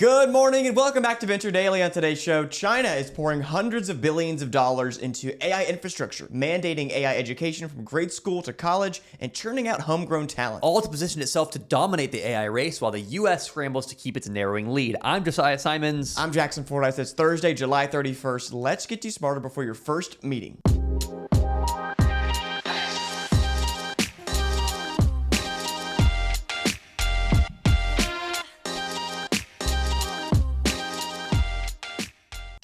Good morning and welcome back to Venture Daily. On today's show, China is pouring hundreds of billions of dollars into AI infrastructure, mandating AI education from grade school to college, and churning out homegrown talent. All to position itself to dominate the AI race while the U.S. scrambles to keep its narrowing lead. I'm Josiah Simons. I'm Jackson Fordyce. It's Thursday, July 31st. Let's get you smarter before your first meeting.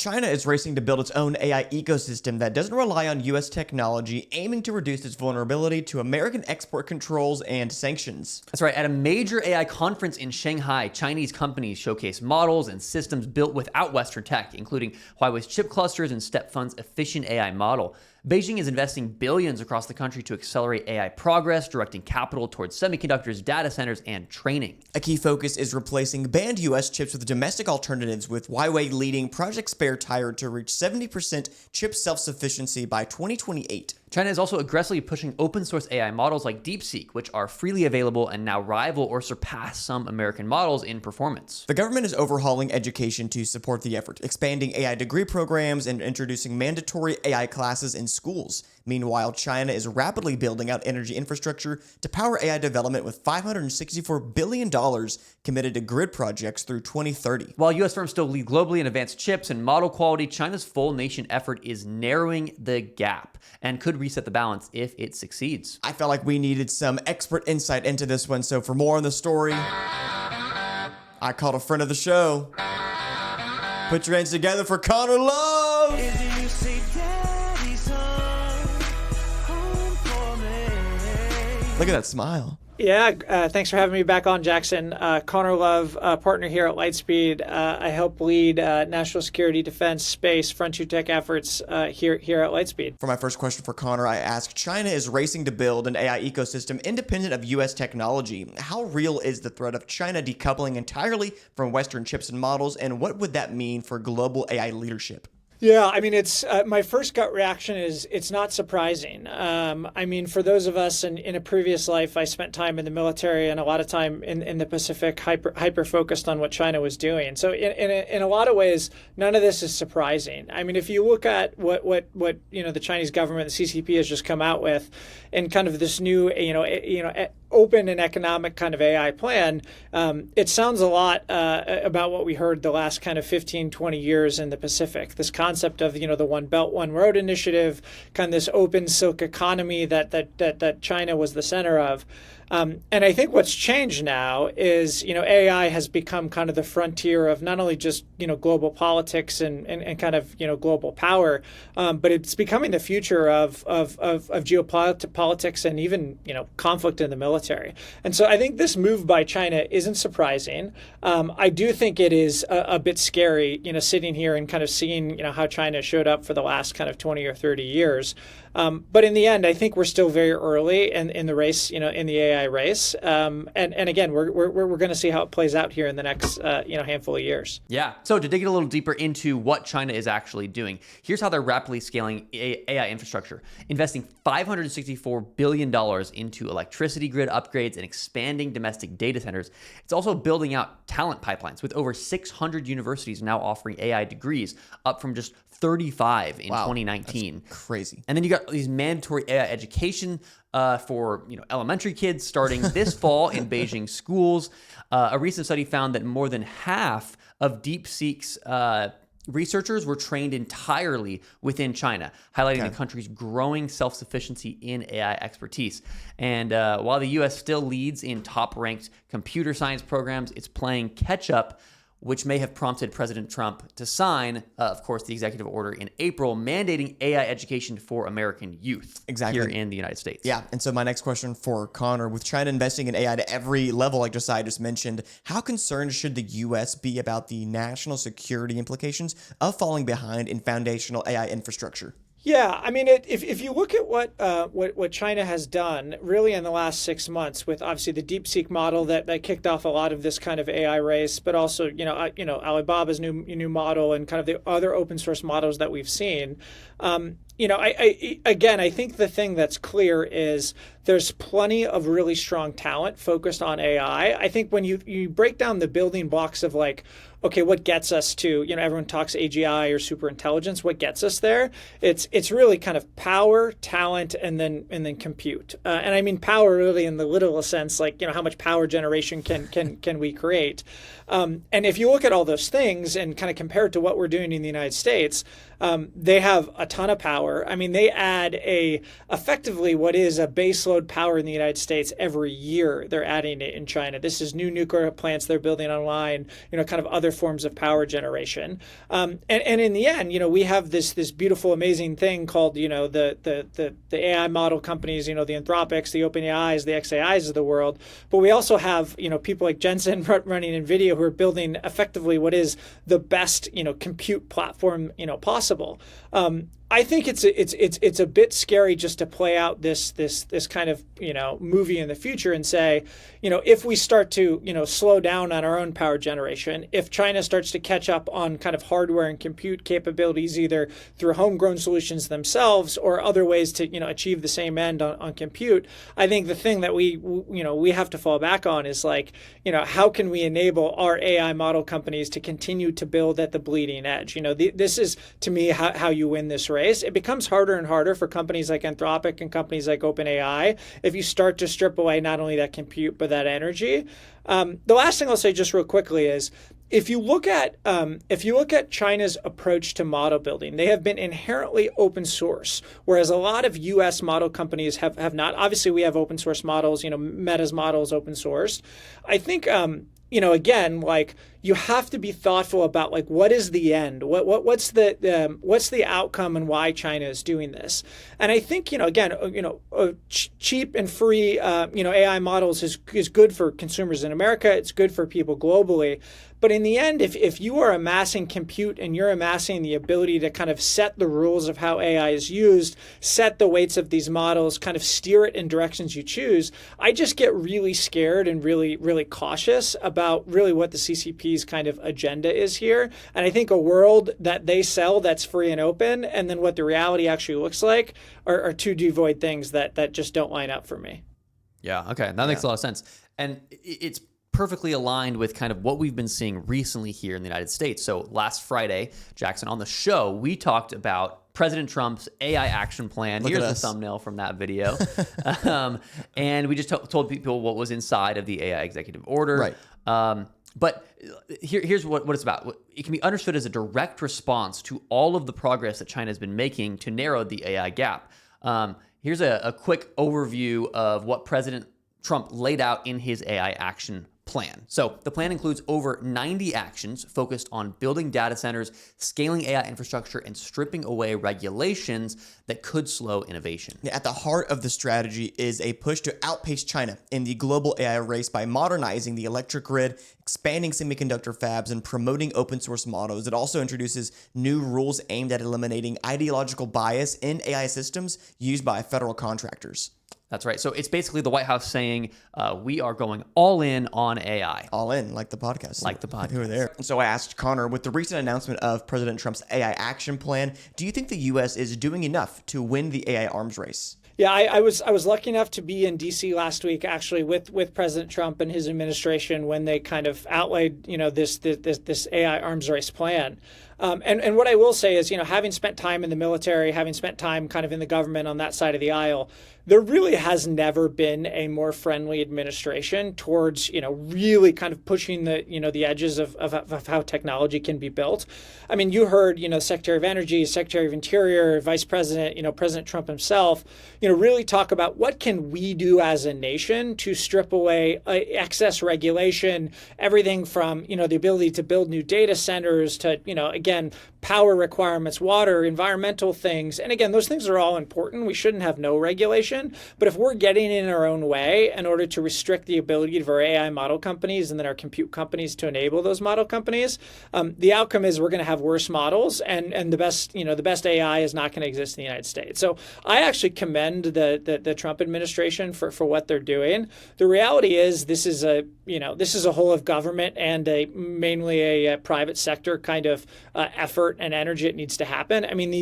China is racing to build its own AI ecosystem that doesn't rely on U.S. technology, aiming to reduce its vulnerability to American export controls and sanctions. That's right. At a major AI conference in Shanghai, Chinese companies showcase models and systems built without Western tech, including Huawei's chip clusters and StepFund's efficient AI model. Beijing is investing billions across the country to accelerate AI progress, directing capital towards semiconductors, data centers, and training. A key focus is replacing banned U.S. chips with domestic alternatives, with Huawei leading Project Spare Tire to reach 70% chip self-sufficiency by 2028. China is also aggressively pushing open source AI models like DeepSeek, which are freely available and now rival or surpass some American models in performance. The government is overhauling education to support the effort, expanding AI degree programs and introducing mandatory AI classes in schools. Meanwhile, China is rapidly building out energy infrastructure to power AI development with $564 billion committed to grid projects through 2030. While U.S. firms still lead globally in advanced chips and model quality, China's full nation effort is narrowing the gap and could reset the balance if it succeeds. I felt like we needed some expert insight into this one, so for more on the story, I called a friend of the show. Put your hands together for Connor Love! Look at that smile. Yeah, thanks for having me back on, Jackson. Connor Love, partner here at Lightspeed. I help lead national security, defense, space, frontier tech efforts here at Lightspeed. For my first question for Connor, I asked, China is racing to build an AI ecosystem independent of U.S. technology. How real is the threat of China decoupling entirely from Western chips and models, and what would that mean for global AI leadership? Yeah, I mean, it's my first gut reaction is it's not surprising. I mean, for those of us in a previous life, I spent time in the military and a lot of time in the Pacific, hyper focused on what China was doing. So in a lot of ways, none of this is surprising. I mean, if you look at what the Chinese government, the CCP, has just come out with, and kind of this new open and economic kind of AI plan, it sounds a lot about what we heard the last kind of 15, 20 years in the Pacific. This concept of, the One Belt, One Road initiative, kind of this open silk economy that China was the center of. And I think what's changed now is, AI has become kind of the frontier of not only just, global politics and kind of, global power, but it's becoming the future of geopolitics and even, conflict in the military. And so I think this move by China isn't surprising. I do think it is a bit scary, sitting here and kind of seeing, how China showed up for the last kind of 20 or 30 years. But in the end, I think we're still very early in the race, in the AI race. And again, we're going to see how it plays out here in the next, handful of years. Yeah. So to dig a little deeper into what China is actually doing, here's how they're rapidly scaling AI infrastructure, investing $564 billion into electricity grid upgrades and expanding domestic data centers. It's also building out talent pipelines with over 600 universities now offering AI degrees, up from just 35 in 2019. That's crazy. And then you got these mandatory AI education for elementary kids starting this fall in Beijing schools. A recent study found that more than half of DeepSeek's researchers were trained entirely within China, highlighting the country's growing self-sufficiency in AI expertise. And while the U.S. still leads in top-ranked computer science programs, it's playing catch-up, which may have prompted President Trump to sign, of course, the executive order in April mandating AI education for American youth here in the United States. Yeah, and so my next question for Connor, with China investing in AI to every level, like Josiah just mentioned, how concerned should the U.S. be about the national security implications of falling behind in foundational AI infrastructure? Yeah, I mean, if you look at what China has done really in the last 6 months, with obviously the DeepSeek model that kicked off a lot of this kind of AI race, but also Alibaba's new model and kind of the other open source models that we've seen. I think the thing that's clear is there's plenty of really strong talent focused on AI. I think when you break down the building blocks of like, okay, what gets us to, everyone talks AGI or super intelligence. What gets us there? It's really kind of power, talent, and then compute. And I mean power really in the literal sense, like, how much power generation can we create? And if you look at all those things and kind of compare it to what we're doing in the United States, they have a ton of power. I mean, they add effectively what is a baseload power in the United States every year. They're adding it in China. This is new nuclear plants they're building online, kind of other forms of power generation. And in the end, we have this beautiful, amazing thing called, the AI model companies, the Anthropics, the OpenAIs, the XAIs of the world. But we also have, people like Jensen running NVIDIA who are building effectively what is the best, compute platform, possible. I think it's a bit scary just to play out this kind of movie in the future and say, if we start to slow down on our own power generation, if China starts to catch up on kind of hardware and compute capabilities either through homegrown solutions themselves or other ways to achieve the same end on compute, I think the thing that we have to fall back on is like, how can we enable our AI model companies to continue to build at the bleeding edge? This is to me how you win this race. It becomes harder and harder for companies like Anthropic and companies like OpenAI if you start to strip away not only that compute but that energy. The last thing I'll say just real quickly is if you look at China's approach to model building, they have been inherently open source, whereas a lot of U.S. model companies have not. Obviously, we have open source models. Meta's model is open source. I think again, like you have to be thoughtful about like what is the end, what's the outcome, and why China is doing this. And I think cheap and free AI models is good for consumers in America. It's good for people globally. But in the end, if you are amassing compute and you're amassing the ability to kind of set the rules of how AI is used, set the weights of these models, kind of steer it in directions you choose, I just get really scared and really, really cautious about really what the CCP's kind of agenda is here. And I think a world that they sell that's free and open, and then what the reality actually looks like are two devoid things that just don't line up for me. Yeah, okay. That makes a lot of sense. And it's perfectly aligned with kind of what we've been seeing recently here in the United States. So last Friday, Jackson, on the show, we talked about President Trump's AI action plan. Here's the thumbnail from that video. And we just told people what was inside of the AI executive order. Right. But here's what it's about. It can be understood as a direct response to all of the progress that China has been making to narrow the AI gap. Here's a quick overview of what President Trump laid out in his AI action plan. So the plan includes over 90 actions focused on building data centers, scaling AI infrastructure, and stripping away regulations that could slow innovation. At the heart of the strategy is a push to outpace China in the global AI race by modernizing the electric grid, expanding semiconductor fabs, and promoting open source models. It also introduces new rules aimed at eliminating ideological bias in AI systems used by federal contractors. That's right. So it's basically the White House saying, we are going all in on AI. All in, like the podcast. Like the podcast. Who are there. So I asked Connor, with the recent announcement of President Trump's AI action plan, do you think the U.S. is doing enough to win the AI arms race? Yeah, I was lucky enough to be in D.C. last week, actually, with President Trump and his administration when they kind of outlaid, this AI arms race plan. And what I will say is, having spent time in the military, having spent time kind of in the government on that side of the aisle, there really has never been a more friendly administration towards, really kind of pushing the edges of how technology can be built. I mean, you heard, Secretary of Energy, Secretary of Interior, Vice President, President Trump himself, really talk about what can we do as a nation to strip away excess regulation, everything from, the ability to build new data centers to, again, power requirements, water, environmental things. And again, those things are all important. We shouldn't have no regulation. But if we're getting in our own way in order to restrict the ability of our AI model companies and then our compute companies to enable those model companies, the outcome is we're going to have worse models and the best AI is not going to exist in the United States. So I actually commend the Trump administration for what they're doing. The reality is this is a whole of government and mainly a private sector kind of effort and energy that needs to happen. I mean,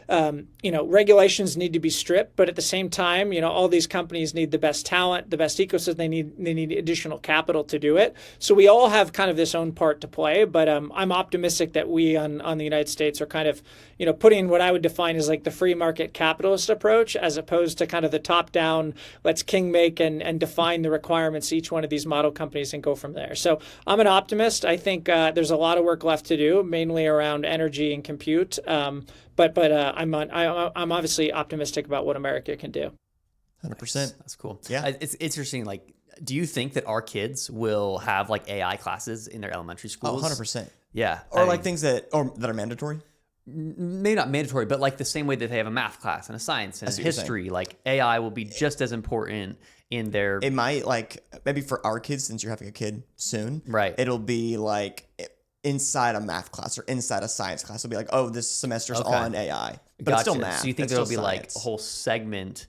regulations need to be stripped, but at the same time, all these companies need the best talent, the best ecosystem. They need additional capital to do it. So we all have kind of this own part to play, but I'm optimistic that we on the United States are kind of, putting what I would define as like the free market capitalist approach, as opposed to kind of the top down, let's king make and define the requirements of each one of these model companies and go from there. So I'm an optimist. I think there's a lot of work left to do, mainly around energy and compute. But I'm obviously optimistic about what America can do. 100%. That's cool. Yeah. It's interesting. Like, do you think that our kids will have like AI classes in their elementary schools? 100%. Yeah. Or like things that are mandatory? Maybe not mandatory, but like the same way that they have a math class and a science and a history, like AI will be just as important in their... It might, like, maybe for our kids, since you're having a kid soon, right? It'll be like inside a math class or inside a science class. It'll be like, oh, this semester's on AI. But it's still math. So you think there'll be like a whole segment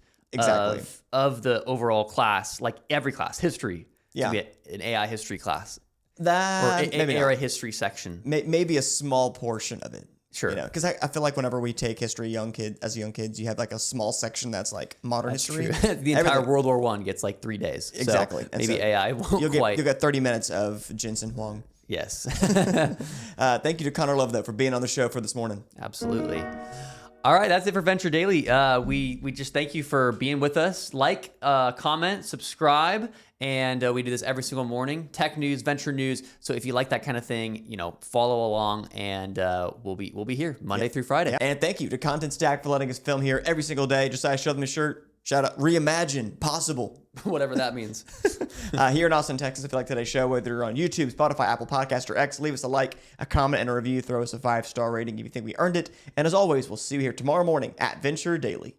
of the overall class, like every class, history, to be an AI history class. That, or an AI history section. Maybe a small portion of it. Sure. Because I feel like whenever we take history as young kids, you have like a small section that's like modern history. The entire World War I gets like 3 days. Exactly. So maybe AI won't quite. You'll get 30 minutes of Jensen Huang. Yes. Thank you to Connor Love, though, for being on the show for this morning. Absolutely. All right, that's it for Venture Daily. We just thank you for being with us. Like, comment, subscribe, and we do this every single morning. Tech news, venture news. So if you like that kind of thing, follow along, and we'll be here Monday through Friday. Yeah. And thank you to Content Stack for letting us film here every single day. Josiah showed them his shirt. Shout out, reimagine possible. Whatever that means. Here in Austin, Texas, if you like today's show, whether you're on YouTube, Spotify, Apple Podcast, or X, leave us a like, a comment, and a review. Throw us a 5-star rating if you think we earned it. And as always, we'll see you here tomorrow morning at Venture Daily.